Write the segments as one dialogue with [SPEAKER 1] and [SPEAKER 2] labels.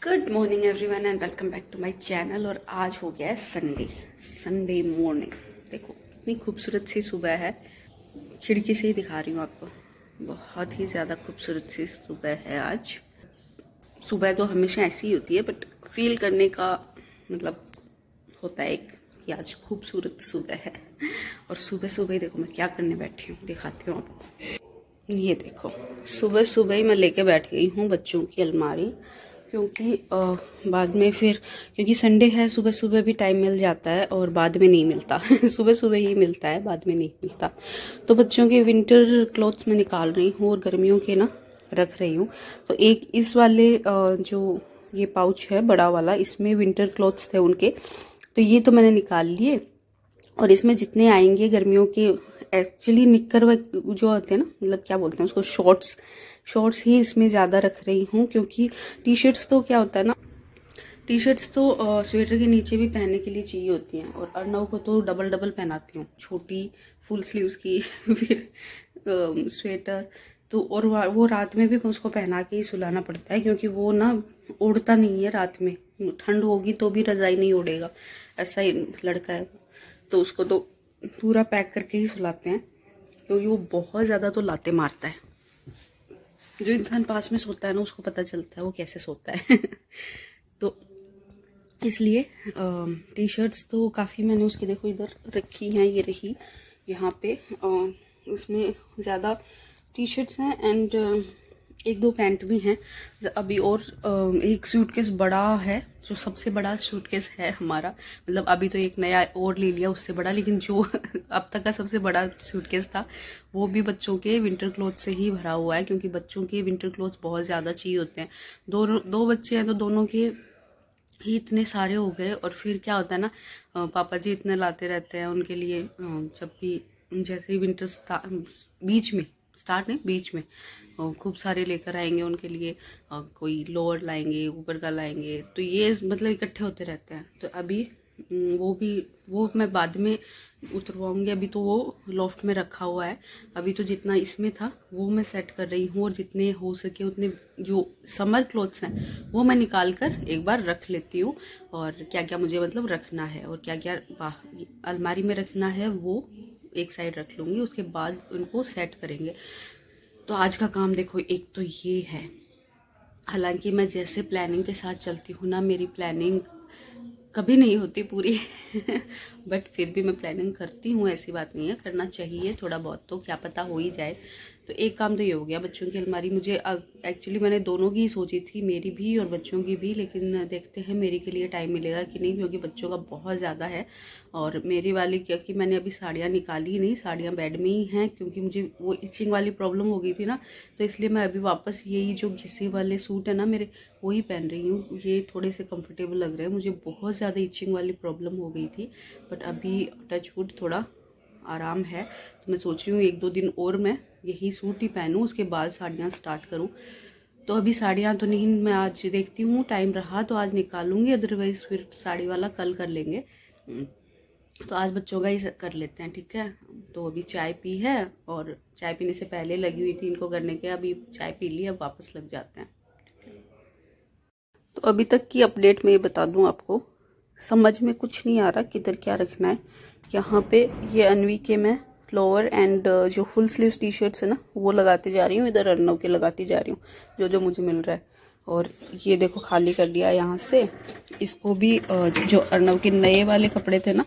[SPEAKER 1] Good morning everyone and welcome back to my channel. और आज हो गया है संडे मॉर्निंग। देखो कितनी खूबसूरत सी सुबह है, खिड़की से ही दिखा रही हूँ आपको। बहुत ही ज़्यादा खूबसूरत सी सुबह है आज। सुबह तो हमेशा ऐसी ही होती है, बट फील करने का मतलब होता है एक कि आज खूबसूरत सुबह है। और सुबह सुबह ही देखो मैं क्या करने बैठी हूँ, दिखाती हूँ आपको। ये देखो सुबह सुबह ही मैं लेके बैठ गई हूँ बच्चों की अलमारी, क्योंकि बाद में फिर क्योंकि संडे है सुबह सुबह भी टाइम मिल जाता है और बाद में नहीं मिलता सुबह सुबह ही मिलता है, बाद में नहीं मिलता। तो बच्चों के विंटर क्लॉथ्स में निकाल रही हूँ और गर्मियों के ना रख रही हूँ। तो एक इस वाले जो ये पाउच है बड़ा वाला, इसमें विंटर क्लॉथ्स थे उनके, तो ये तो मैंने निकाल लिए। और इसमें जितने आएंगे गर्मियों के, एक्चुअली निक्कर जो होते हैं ना, मतलब क्या बोलते हैं उसको, शॉर्ट्स ही इसमें ज्यादा रख रही हूँ। क्योंकि टी शर्ट्स तो क्या होता है ना, टी शर्ट्स तो स्वेटर के नीचे भी पहनने के लिए चाहिए होती हैं, और अर्नव को तो डबल डबल पहनाती हूँ, छोटी फुल स्लीव्स की फिर स्वेटर तो। और वो रात में भी उसको पहना के ही सुलाना पड़ता है, क्योंकि वो ना उड़ता नहीं है रात में। ठंड होगी तो भी रजाई नहीं उड़ेगा, ऐसा ही लड़का है। तो उसको तो पूरा पैक करके ही सुलाते हैं, क्योंकि वो बहुत ज्यादा तो लाते मारता है। जो इंसान पास में सोता है ना, उसको पता चलता है वो कैसे सोता है तो इसलिए टी शर्ट्स तो काफी मैंने उसकी देखो इधर रखी हैं, ये रही यहाँ पे। उसमें ज्यादा टी शर्ट्स हैं एंड एक दो पैंट भी हैं अभी। और एक सूटकेस बड़ा है, जो सबसे बड़ा सूटकेस है हमारा, मतलब अभी तो एक नया और ले लिया उससे बड़ा, लेकिन जो अब तक का सबसे बड़ा सूटकेस था वो भी बच्चों के विंटर क्लोथ से ही भरा हुआ है। क्योंकि बच्चों के विंटर क्लोथ बहुत ज्यादा चाहिए होते हैं। दो बच्चे हैं तो दोनों के ही इतने सारे हो गए। और फिर क्या होता है ना, पापा जी इतने लाते रहते हैं उनके लिए। जब भी जैसे ही विंटर बीच में खूब सारे लेकर आएंगे उनके लिए। कोई लोअर लाएंगे, ऊपर का लाएंगे, तो ये मतलब इकट्ठे होते रहते हैं। तो अभी वो मैं बाद में उतरवाऊंगी। अभी तो वो लॉफ्ट में रखा हुआ है। अभी तो जितना इसमें था वो मैं सेट कर रही हूँ, और जितने हो सके उतने जो समर क्लोथ्स हैं वो मैं निकाल कर एक बार रख लेती हूँ। और क्या क्या मुझे मतलब रखना है और क्या क्या अलमारी में रखना है वो एक साइड रख लूंगी, उसके बाद उनको सेट करेंगे। तो आज का काम देखो, एक तो ये है। हालांकि मैं जैसे प्लानिंग के साथ चलती हूँ ना, मेरी प्लानिंग कभी नहीं होती पूरी बट फिर भी मैं प्लानिंग करती हूँ, ऐसी बात नहीं है, करना चाहिए थोड़ा बहुत, तो क्या पता हो ही जाए। तो एक काम तो ये हो गया, बच्चों की अलमारी मुझे एक्चुअली मैंने दोनों की सोची थी, मेरी भी और बच्चों की भी, लेकिन देखते हैं मेरी के लिए टाइम मिलेगा कि नहीं, क्योंकि बच्चों का बहुत ज़्यादा है। और मेरी वाली क्या कि मैंने अभी साड़ियाँ निकाली नहीं, साड़ियाँ बेड में ही हैं, क्योंकि मुझे वो इचिंग वाली प्रॉब्लम हो गई थी ना, तो इसलिए मैं अभी वापस यही जो घिसे वाले सूट है ना मेरे, वही पहन रही हूँ। ये थोड़े से कंफर्टेबल लग रहे हैं मुझे, बहुत ज़्यादा इचिंग वाली प्रॉब्लम हो गई थी, बट अभी टच वुड थोड़ा आराम है। तो मैं सोच रही हूँ एक दो दिन और मैं यही सूट ही पहनूं, उसके बाद साड़ियाँ स्टार्ट करूँ। तो अभी साड़ियाँ तो नहीं, मैं आज देखती हूँ टाइम रहा तो आज निकालूंगी, अदरवाइज फिर साड़ी वाला कल कर लेंगे। तो आज बच्चों का ही कर लेते हैं, ठीक है। तो अभी चाय पी है, और चाय पीने से पहले लगी हुई थी इनको करने के, अभी चाय पी ली, अब वापस लग जाते हैं। तो अभी तक की अपडेट मैं ये बता दूं आपको, समझ में कुछ नहीं आ रहा किधर क्या रखना है। यहाँ पे ये अनवी के मैं लोअर एंड जो फुल स्लीव्स टी शर्ट्स है ना वो लगाते जा रही हूँ, इधर अर्नव के लगाती जा रही हूँ जो जो मुझे मिल रहा है। और ये देखो खाली कर दिया यहाँ से, इसको भी जो अर्नव के नए वाले कपड़े थे ना,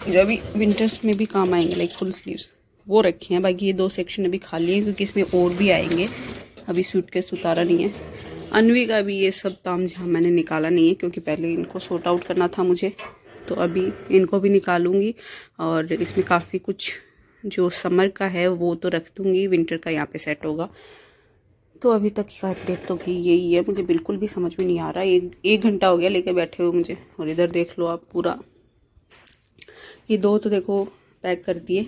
[SPEAKER 1] जो अभी विंटर्स में भी काम आएंगे, लाइक फुल स्लीव्स, वो रखे हैं। बाकी ये दो सेक्शन अभी खाली है, क्योंकि इसमें और भी आएंगे, अभी सूटकेस उतारा नहीं है। अनवी का भी ये सब ताम झाम मैंने निकाला नहीं है, क्योंकि पहले इनको सॉर्ट आउट करना था मुझे, तो अभी इनको भी निकालूंगी। और इसमें काफ़ी कुछ जो समर का है वो तो रख दूंगी, विंटर का यहाँ पे सेट होगा। तो अभी तक का अपडेट तो यही है, मुझे बिल्कुल भी समझ में नहीं आ रहा। एक घंटा हो गया लेके बैठे हुए मुझे। और इधर देख लो आप, पूरा ये दो तो देखो पैक कर दिए,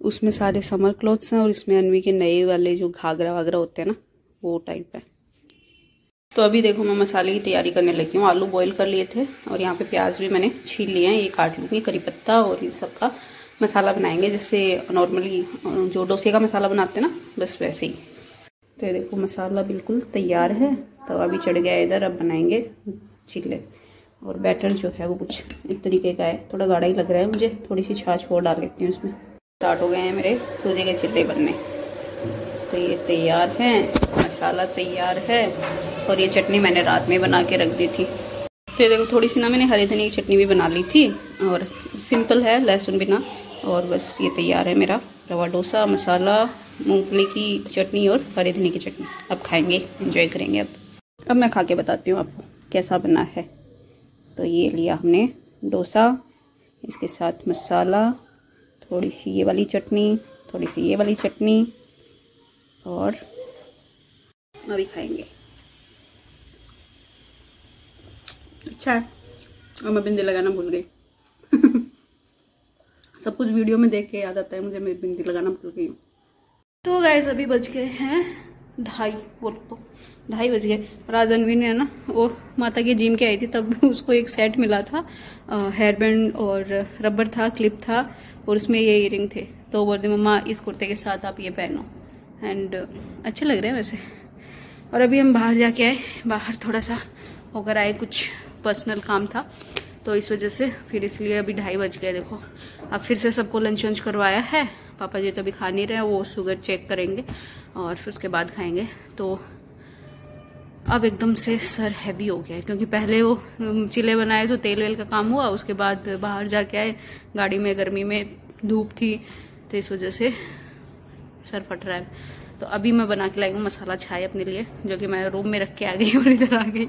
[SPEAKER 1] उसमें सारे समर क्लॉथ्स हैं, और इसमें अनवी के नए वाले जो घाघरा वागरा होते हैं ना वो टाइप है। तो अभी देखो मैं मसाले की तैयारी करने लगी हूँ। आलू बॉईल कर लिए थे, और यहाँ पे प्याज भी मैंने छील लिए हैं, ये काट लूँगी। करी पत्ता और ये सब का मसाला बनाएंगे, जैसे नॉर्मली जो डोसे का मसाला बनाते हैं ना, बस वैसे ही। तो ये देखो मसाला बिल्कुल तैयार है, तो अभी चढ़ गया इधर। अब बनाएंगे चिल्ले, और बैटर जो है वो कुछ इस तरीके का है, थोड़ा गाढ़ा ही लग रहा है मुझे, थोड़ी सी छाछ और डाल लेती हूँ इसमें। स्टार्ट हो गए हैं मेरे सूजी के चिल्ले बनने। तो ये तैयार है, मसाला तैयार है, और ये चटनी मैंने रात में बना के रख दी थी। तो ये देखो थोड़ी सी ना मैंने हरी धनिया की चटनी भी बना ली थी, और सिंपल है, लहसुन बिना। और बस ये तैयार है मेरा रवा डोसा, मसाला, मूंगफली की चटनी और हरी धनिया की चटनी। अब खाएंगे, एंजॉय करेंगे। अब मैं खा के बताती हूँ आपको कैसा बना है। तो ये लिया हमने डोसा, इसके साथ मसाला, थोड़ी सी ये वाली चटनी, थोड़ी सी ये वाली चटनी, और अभी खाएंगे। अच्छा है। और मैं बिंदी लगाना भूल गई। सब कुछ वीडियो में देख के याद आता है मुझे, मैं बिंदी लगाना भूल गई हूँ। तो गाइस अभी बज गए हैं 2:30, बोल तो 2:30 बज गए। और आज अनवी ने ना वो माता की जिम के आई थी, तब उसको एक सेट मिला था, हेयर बैंड और रबर था, क्लिप था, और उसमें ये इयरिंग थे। तो बोलते मम्मा इस कुर्ते के साथ आप ये पहनो, एंड अच्छे लग रहे हैं वैसे। और अभी हम बाहर जाके आए, बाहर थोड़ा सा होकर आए, कुछ पर्सनल काम था तो इस वजह से, फिर इसलिए अभी 2:30 बज गए। देखो अब फिर से सबको लंच वंच करवाया है। पापा जी तो अभी खा नहीं रहे, वो शुगर चेक करेंगे और फिर उसके बाद खाएंगे। तो अब एकदम से सर हैवी हो गया है, क्योंकि पहले वो चिल्ले बनाए तो तेल वेल का काम हुआ, उसके बाद बाहर जाके आए, गाड़ी में गर्मी में धूप थी, तो इस वजह से सर फट रहा है। तो अभी मैं बना के लाई हूँ मसाला चाय अपने लिए, जो कि मैं रूम में रख के आ गई और इधर आ गई।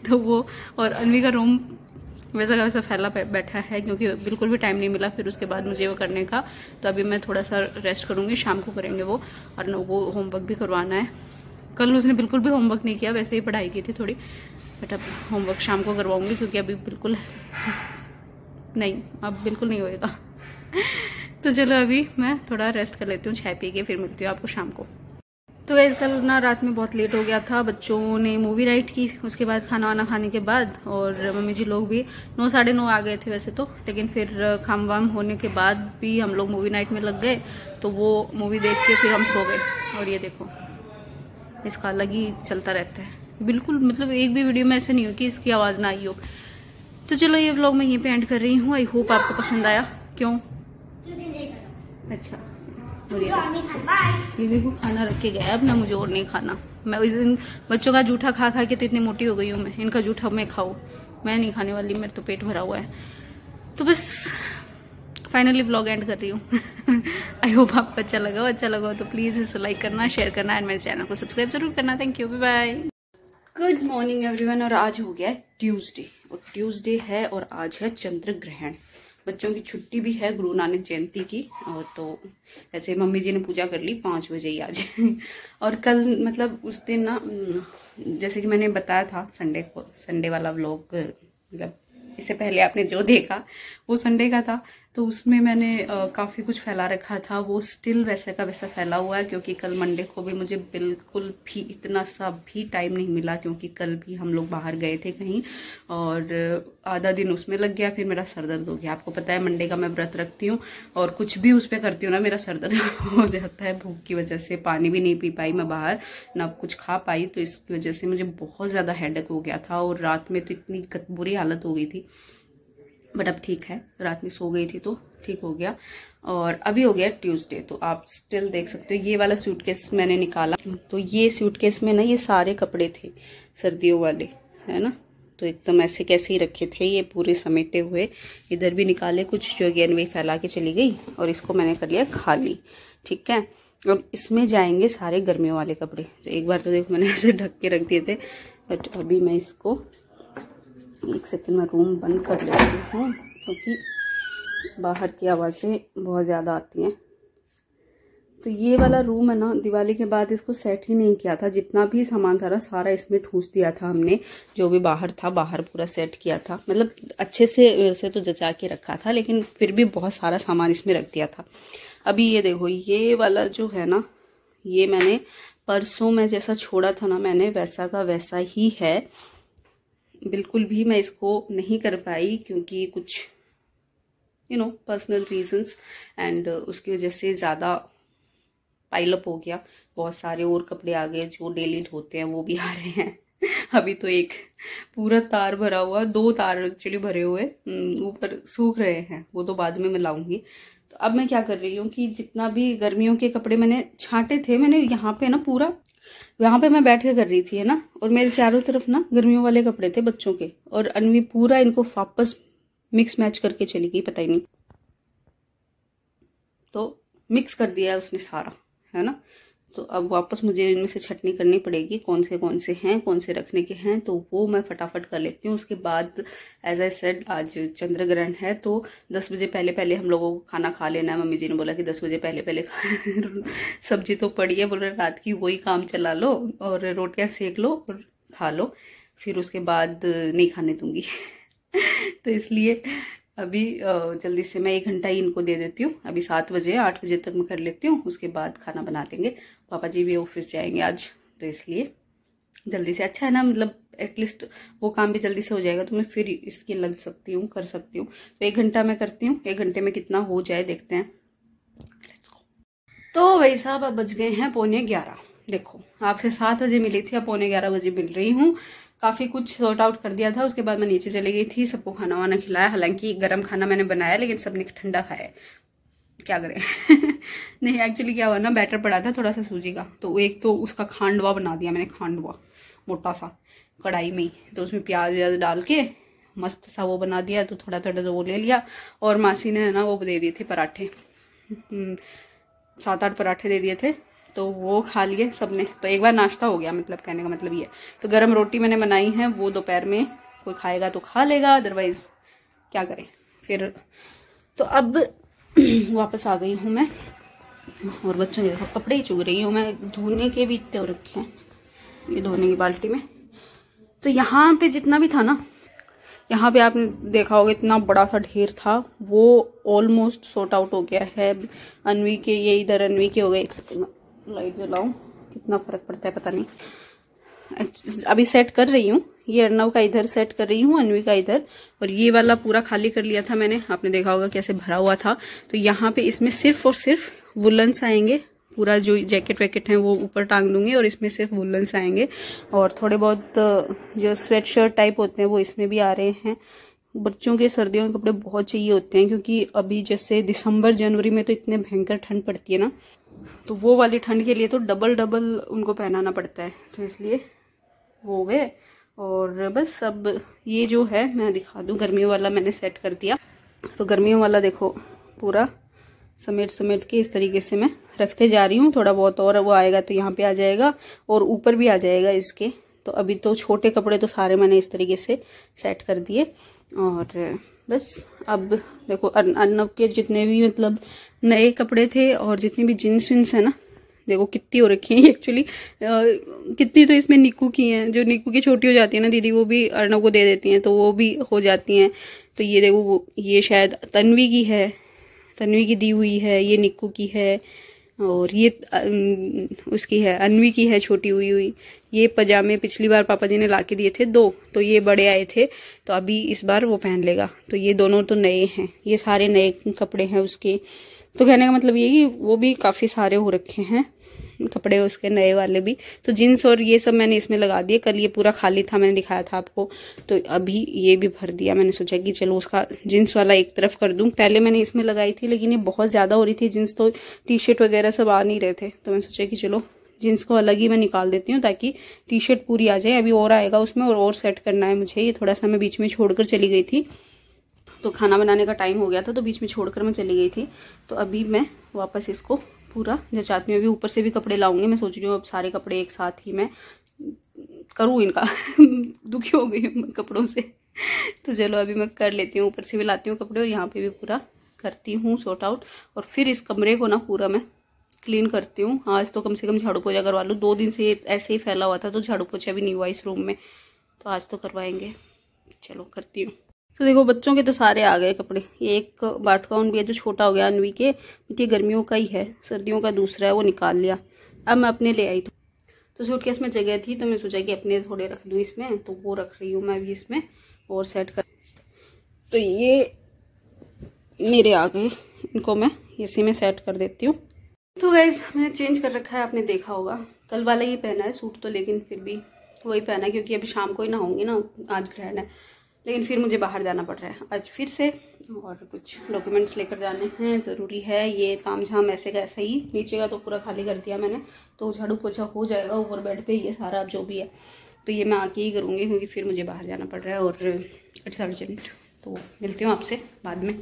[SPEAKER 1] तो वो, और अनवी का रूम वैसा का वैसा फैला बैठा है, क्योंकि बिल्कुल भी टाइम नहीं मिला फिर उसके बाद मुझे वो करने का। तो अभी मैं थोड़ा सा रेस्ट करूंगी, शाम को करेंगे वो, और वो होमवर्क भी करवाना है। कल उसने बिल्कुल भी होमवर्क नहीं किया, वैसे ही पढ़ाई की थी थोड़ी, बट अब होमवर्क शाम को करवाऊंगी, क्योंकि अभी बिल्कुल नहीं, अब बिल्कुल नहीं होएगा। तो चलो अभी मैं थोड़ा रेस्ट कर लेती हूँ, चाय पी के फिर मिलती हूँ आपको शाम को। तो वैसे कल ना रात में बहुत लेट हो गया था, बच्चों ने मूवी नाइट की, उसके बाद खाना वाना खाने के बाद, और मम्मी जी लोग भी 9 साढ़े 9 आ गए थे वैसे तो, लेकिन फिर खाम वाम होने के बाद भी हम लोग मूवी नाइट में लग गए। तो वो मूवी देख के फिर हम सो गए। और ये देखो इसका अलग ही चलता रहता है बिल्कुल, मतलब एक भी वीडियो में ऐसे नहीं हो कि इसकी आवाज ना आई हो। तो चलो ये व्लॉग मैं यहीं पे एंड कर रही हूँ। आई होप आपको पसंद आया। क्यों? अच्छा, ये देखो खाना रख के गया, अब ना मुझे और नहीं खाना। मैं इस दिन बच्चों का जूठा खा खा के तो इतनी मोटी हो गई हूँ मैं, इनका जूठा मैं खाऊं, मैं नहीं खाने वाली, मेरे तो पेट भरा हुआ है। तो बस फाइनली व्लॉग एंड कर रही हूँ। आई होप आपको अच्छा लगा हो। अच्छा लगा हो तो प्लीज इसे लाइक करना, शेयर करना, एंड मेरे चैनल को सब्सक्राइब जरूर करना। Thank you, bye bye. Good morning everyone. और आज हो गया है ट्यूसडे, और ट्यूसडे है और आज है चंद्र ग्रहण। बच्चों की छुट्टी भी है गुरु नानक जयंती की, और तो ऐसे मम्मी जी ने पूजा कर ली 5 बजे ही आज। और कल मतलब उस दिन ना, जैसे कि मैंने बताया था संडे को, संडे वाला व्लॉग, मतलब इससे पहले आपने जो देखा वो संडे का था, तो उसमें मैंने काफी कुछ फैला रखा था, वो स्टिल वैसे का वैसा फैला हुआ है, क्योंकि कल मंडे को भी मुझे बिल्कुल भी इतना सा भी टाइम नहीं मिला, क्योंकि कल भी हम लोग बाहर गए थे कहीं, और आधा दिन उसमें लग गया, फिर मेरा सर दर्द हो गया। आपको पता है मंडे का मैं व्रत रखती हूँ, और कुछ भी उस पर करती हूँ ना मेरा सर दर्द हो जाता है, भूख की वजह से। पानी भी नहीं पी पाई मैं बाहर, ना कुछ खा पाई, तो इसकी वजह से मुझे बहुत ज्यादा हेडेक हो गया था, और रात में तो इतनी बुरी हालत हो गई थी। बट अब ठीक है, रात में सो गई थी तो ठीक हो गया। और अभी हो गया ट्यूसडे, तो आप स्टिल देख सकते हो ये वाला सूटकेस मैंने निकाला। तो ये सूटकेस में ना ये सारे कपड़े थे सर्दियों वाले, है ना, तो एकदम ऐसे कैसे ही रखे थे ये पूरे समेटे हुए। इधर भी निकाले कुछ, जो अगेन वही फैला के चली गई, और इसको मैंने कर लिया खाली। ठीक है, अब इसमें जाएंगे सारे गर्मियों वाले कपड़े। तो एक बार तो देखो मैंने ऐसे ढक के रख दिए थे, बट अभी मैं इसको एक सेकंड में रूम बंद कर लेती हूँ, क्योंकि बाहर की आवाजें बहुत ज्यादा आती हैं। तो ये वाला रूम है ना, दिवाली के बाद इसको सेट ही नहीं किया था, जितना भी सामान था ना सारा इसमें ठूस दिया था हमने, जो भी बाहर था बाहर पूरा सेट किया था, मतलब अच्छे से वैसे तो जचा के रखा था, लेकिन फिर भी बहुत सारा सामान इसमें रख दिया था। अभी ये देखो ये वाला जो है ना, ये मैंने परसों में जैसा छोड़ा था ना मैंने, वैसा का वैसा ही है, बिल्कुल भी मैं इसको नहीं कर पाई, क्योंकि कुछ पर्सनल रीजंस, एंड उसकी वजह से ज्यादा पाइल अप हो गया, बहुत सारे और कपड़े आ गए जो डेली धोते हैं वो भी आ रहे हैं। अभी तो एक पूरा तार भरा हुआ, 2 तार एक्चुअली भरे हुए ऊपर सूख रहे हैं, वो तो बाद में मैं लाऊंगी। तो अब मैं क्या कर रही हूँ कि जितना भी गर्मियों के कपड़े मैंने छांटे थे, मैंने यहाँ पे ना पूरा, यहाँ पे मैं बैठ के कर रही थी है ना, और मेरे चारों तरफ ना गर्मियों वाले कपड़े थे बच्चों के, और अनवी पूरा इनको वापस मिक्स मैच करके चली गई, पता ही नहीं, तो मिक्स कर दिया है उसने सारा, है ना। तो अब वापस मुझे इनमें से छटनी करनी पड़ेगी, कौन से हैं, कौन से रखने के हैं, तो वो मैं फटाफट कर लेती हूँ। उसके बाद एज आई सेड आज चंद्र ग्रहण है, तो 10 बजे पहले पहले हम लोगों को खाना खा लेना है। मम्मी जी ने बोला कि 10 बजे पहले पहले सब्जी तो पड़ी है, बोल रहे रात की वही काम चला लो और रोटियां सेक लो और खा लो, फिर उसके बाद नहीं खाने दूंगी। तो इसलिए अभी जल्दी से मैं 1 घंटा ही इनको दे देती हूँ। अभी 7 बजे 8 बजे तक मैं कर लेती हूँ, उसके बाद खाना बना लेंगे। पापा जी भी ऑफिस जाएंगे आज, तो इसलिए जल्दी से अच्छा है ना, मतलब एटलीस्ट वो काम भी जल्दी से हो जाएगा, तो मैं फिर इसकी लग सकती हूँ, कर सकती हूँ। तो 1 घंटा मैं करती हूँ, 1 घंटे में कितना हो जाए देखते हैं। तो वही साहब अब बज गए हैं 11:15। देखो आपसे 7 बजे मिली थी, अब 11:15 बजे मिल रही हूँ। काफी कुछ सॉर्ट आउट कर दिया था, उसके बाद मैं नीचे चली गई थी, सबको खाना वाना खिलाया। हालांकि गर्म खाना मैंने बनाया, लेकिन सबने ठंडा खाया, क्या करें। नहीं एक्चुअली क्या हुआ ना, बैटर पड़ा था थोड़ा सा सूजी का, तो एक तो उसका खांडवा बना दिया मैंने, खांडवा मोटा सा कढ़ाई में ही, तो उसमें प्याज व्याज डाल के मस्त सा वो बना दिया। तो थोड़ा थोड़ा वो ले लिया, और मासी ने ना वो दे दिए थे पराठे, 7-8 पराठे दे दिए थे, तो वो खा लिए सबने। तो एक बार नाश्ता हो गया, मतलब कहने का मतलब ये। तो गरम रोटी मैंने बनाई है, वो दोपहर में कोई खाएगा तो खा लेगा, अदरवाइज क्या करें फिर। तो अब वापस आ गई हूँ मैं, और बच्चों के कपड़े ही चुग रही हूँ मैं, धोने के भी इतने रखे हैं ये धोने की बाल्टी में। तो यहाँ पे जितना भी था ना, यहाँ पे आपने देखा होगा इतना बड़ा सा ढेर था, वो ऑलमोस्ट सॉर्ट आउट हो गया है। अनवी के ये इधर अनवी के हो गए। एक सेकंड में लाइट जलाऊं, कितना फर्क पड़ता है पता नहीं। अभी सेट कर रही हूँ, ये अर्नव का इधर सेट कर रही हूँ, अनवी का इधर, और ये वाला पूरा खाली कर लिया था मैंने, आपने देखा होगा कैसे भरा हुआ था। तो यहाँ पे इसमें सिर्फ और सिर्फ वुलन्स आएंगे, पूरा जो जैकेट वैकेट है वो ऊपर टांग दूंगी, और इसमें सिर्फ वुलन्स आएंगे, और थोड़े बहुत जो स्वेट शर्ट टाइप होते हैं वो इसमें भी आ रहे हैं। बच्चों के सर्दियों के कपड़े बहुत चाहिए होते हैं, क्योंकि अभी जैसे दिसंबर जनवरी में तो इतने भयंकर ठंड पड़ती है ना, तो वो वाली ठंड के लिए तो डबल डबल उनको पहनाना पड़ता है, तो इसलिए वो हो गए। और बस अब ये जो है मैं दिखा दूं, गर्मियों वाला मैंने सेट कर दिया। तो गर्मियों वाला देखो पूरा समेट समेट के इस तरीके से मैं रखते जा रही हूँ। थोड़ा बहुत और वो आएगा तो यहाँ पे आ जाएगा, और ऊपर भी आ जाएगा इसके। तो अभी तो छोटे कपड़े तो सारे मैंने इस तरीके से सेट कर दिए, और बस अब देखो अर्नव के जितने भी मतलब नए कपड़े थे और जितनी भी जींस विंस है ना, देखो कितनी हो रखी है एक्चुअली। कितनी तो इसमें निक्कू की हैं, जो निक्कू की छोटी हो जाती है ना दीदी, वो भी अर्नव को दे देती हैं, तो वो भी हो जाती हैं। तो ये देखो ये शायद तन्वी की है, तन्वी की दी हुई है, ये निक्कू की है, और ये उसकी है, अनवी की है छोटी हुई। ये पजामे पिछली बार पापा जी ने लाके दिए थे 2, तो ये बड़े आए थे, तो अभी इस बार वो पहन लेगा। तो ये दोनों तो नए हैं, ये सारे नए कपड़े हैं उसके। तो कहने का मतलब ये कि वो भी काफी सारे हो रखे हैं कपड़े उसके नए वाले भी। तो जीन्स और ये सब मैंने इसमें लगा दिए। कल ये पूरा खाली था, मैंने दिखाया था आपको, तो अभी ये भी भर दिया। मैंने सोचा कि चलो उसका जीन्स वाला एक तरफ कर दूं। पहले मैंने इसमें लगाई थी, लेकिन ये बहुत ज्यादा हो रही थी जीन्स, तो टी शर्ट वगैरह सब आ नहीं रहे थे, तो मैंने सोचा कि चलो जीन्स को अलग ही मैं निकाल देती हूँ, ताकि टी शर्ट पूरी आ जाए। अभी और आएगा उसमें, और सेट करना है मुझे। ये थोड़ा सा मैं बीच में छोड़कर चली गई थी, तो खाना बनाने का टाइम हो गया था, तो बीच में छोड़कर मैं चली गई थी। तो अभी मैं वापस इसको पूरा जचाती हूँ। अभी ऊपर से भी कपड़े लाऊंगी, मैं सोच रही हूँ अब सारे कपड़े एक साथ ही मैं करूँ इनका। दुखी हो गई हूँ कपड़ों से, तो चलो अभी मैं कर लेती हूँ। ऊपर से भी लाती हूँ कपड़े, और यहाँ पे भी पूरा करती हूँ सॉर्ट आउट, और फिर इस कमरे को ना पूरा मैं क्लीन करती हूँ। आज तो कम से कम झाड़ू पोछा करवा लूँ, 2 दिन से ऐसे ही फैला हुआ था, तो झाड़ू पोछा भी नहीं हुआ इस रूम में, तो आज तो करवाएंगे। चलो करती हूँ। तो देखो बच्चों के तो सारे आ गए कपड़े। ये एक बात काउन भी है जो छोटा हो गया अनवी के, क्योंकि गर्मियों का ही है, सर्दियों का दूसरा है, वो निकाल लिया। अब मैं अपने ले आई तो सूटकेस में जगह थी, तो मैं सोचा कि अपने थोड़े रख दूं इसमें, तो वो रख रही हूँ मैं अभी इसमें और सेट कर। तो ये मेरे आ गए, इनको मैं इसी में सेट कर देती हूँ। तो गाइस मैंने चेंज कर रखा है, आपने देखा होगा। कल वाला ही पहना है सूट तो, लेकिन फिर भी वही पहना क्योंकि अभी शाम को ही नहाऊंगी ना, आज ग्रहण है। लेकिन फिर मुझे बाहर जाना पड़ रहा है आज फिर से, और कुछ डॉक्यूमेंट्स लेकर जाने हैं, ज़रूरी है। ये तामझाम ऐसे का ऐसा ही, नीचे का तो पूरा खाली कर दिया मैंने, तो झाड़ू पोछा हो जाएगा ऊपर बेड पे, ये सारा जो भी है तो ये मैं आके ही करूँगी क्योंकि फिर मुझे बाहर जाना पड़ रहा है और इट्स अर्जेंट। तो मिलती हूँ आपसे बाद में।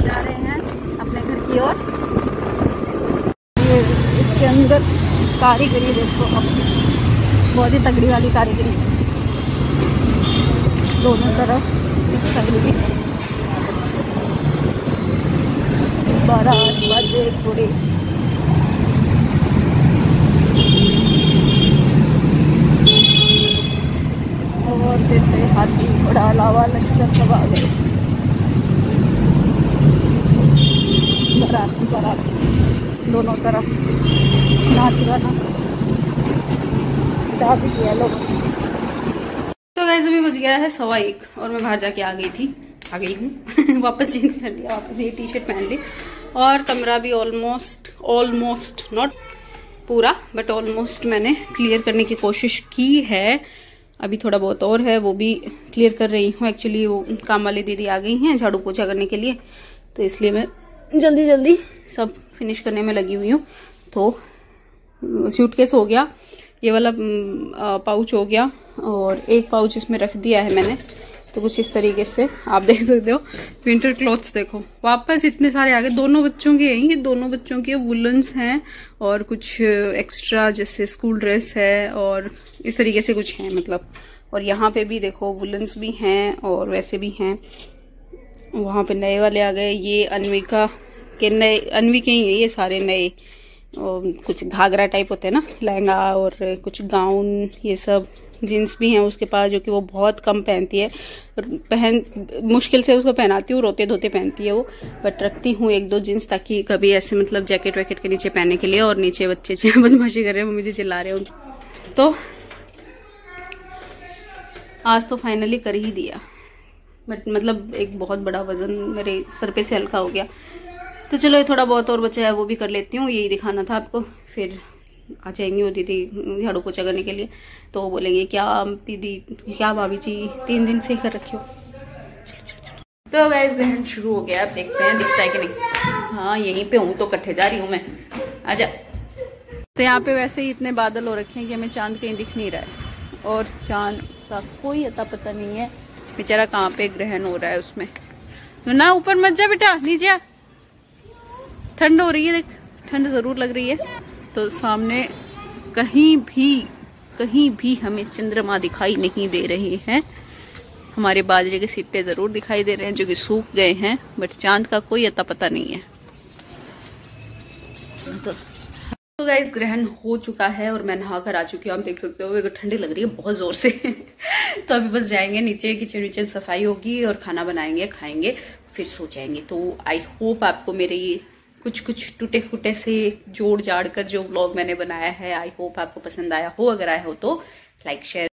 [SPEAKER 1] जा रहे हैं अपने घर की ओर। ये इसके अंदर कारीगरी देखो, बहुत ही तगड़ी वाली कारीगरी, दोनों तरफ तगड़ी। 12 बजे पूरे और जैसे हाथी घोड़ा अलावा लश्कर सब आ गए। बारात दोनों तरफ नाच गाना भी किया लोग। तो गाइस अभी बज गया है 1:15 और मैं बाहर जाके आ गई हूँ वापस चेंज कर लिया, वापस ये टी शर्ट पहन ली और कमरा भी ऑलमोस्ट नॉट पूरा बट ऑलमोस्ट मैंने क्लियर करने की कोशिश की है। अभी थोड़ा बहुत और है, वो भी क्लियर कर रही हूँ। एक्चुअली वो काम वाली दीदी आ गई हैं झाड़ू पोछा करने के लिए, तो इसलिए मैं जल्दी सब फिनिश करने में लगी हुई हूँ। तो सूटकेस हो गया, ये वाला पाउच हो गया और एक पाउच इसमें रख दिया है मैंने। तो कुछ इस तरीके से आप देख सकते हो। विंटर क्लॉथ्स देखो वापस इतने सारे आ गए, दोनों बच्चों के हैं, ये दोनों बच्चों के वुलन्स हैं और कुछ एक्स्ट्रा जैसे स्कूल ड्रेस है और इस तरीके से कुछ है मतलब। और यहाँ पे भी देखो वुलन्स भी हैं और वैसे भी हैं। वहाँ पे नए वाले आ गए, ये अन्विका के नए, अन्वी के ही है ये सारे नए। और कुछ घाघरा टाइप होते हैं ना, लहंगा और कुछ गाउन, ये सब जीन्स भी हैं उसके पास, जो कि वो बहुत कम पहनती है। मुश्किल से उसको पहनाती हूँ, रोते धोते पहनती है वो, बट रखती हूँ 1-2 जीन्स ताकि कभी ऐसे मतलब जैकेट वैकेट के नीचे पहनने के लिए। और नीचे बच्चे बदमाशी कर रहे हैं, मम्मी जी चिल्ला रहे हैं। तो आज तो फाइनली कर ही दिया, बट मतलब एक बहुत बड़ा वजन मेरे सर पे से हल्का हो गया। तो चलो ये थोड़ा बहुत और बचा है वो भी कर लेती हूँ, यही दिखाना था आपको। फिर आ जाएंगी वो दीदी झाड़ू पोछा करने के लिए, तो वो बोलेंगे क्या दीदी, क्या भाभी जी 3 दिन से ही कर रखी हो। तो गाइस ग्रहण शुरू हो गया, अब देखते हैं दिखता है कि नहीं। हाँ यहीं पे हूँ तो कट्ठे जा रही हूँ मैं, आजा। तो यहाँ पे वैसे ही इतने बादल हो रखे हैं कि हमें चांद कहीं दिख नहीं रहा है और चांद का कोई अता पता नहीं है बेचारा कहाँ पे ग्रहण हो रहा है उसमें। ना ऊपर मत जा बेटा, नीचे आ, ठंड हो रही है, देख ठंड जरूर लग रही है। तो सामने कहीं भी हमें चंद्रमा दिखाई नहीं दे रहे हैं। हमारे बाजरे के सिट्टे जरूर दिखाई दे रहे हैं जो कि सूख गए हैं, बट चांद का कोई अता पता नहीं है। तो गाइस ग्रहण हो चुका है और मैं नहा कर आ चुकी हूँ, आप देख सकते हो। मेरे को ठंडी लग रही है बहुत जोर से तो अभी बस जाएंगे नीचे, किचन विचन सफाई होगी और खाना बनाएंगे, खाएंगे, फिर सो जाएंगे। तो आई होप आपको मेरे ये कुछ टूटे फूटे से जोड़ जाड़ कर जो व्लॉग मैंने बनाया है, आई होप आपको पसंद आया हो। अगर आया हो तो लाइक शेयर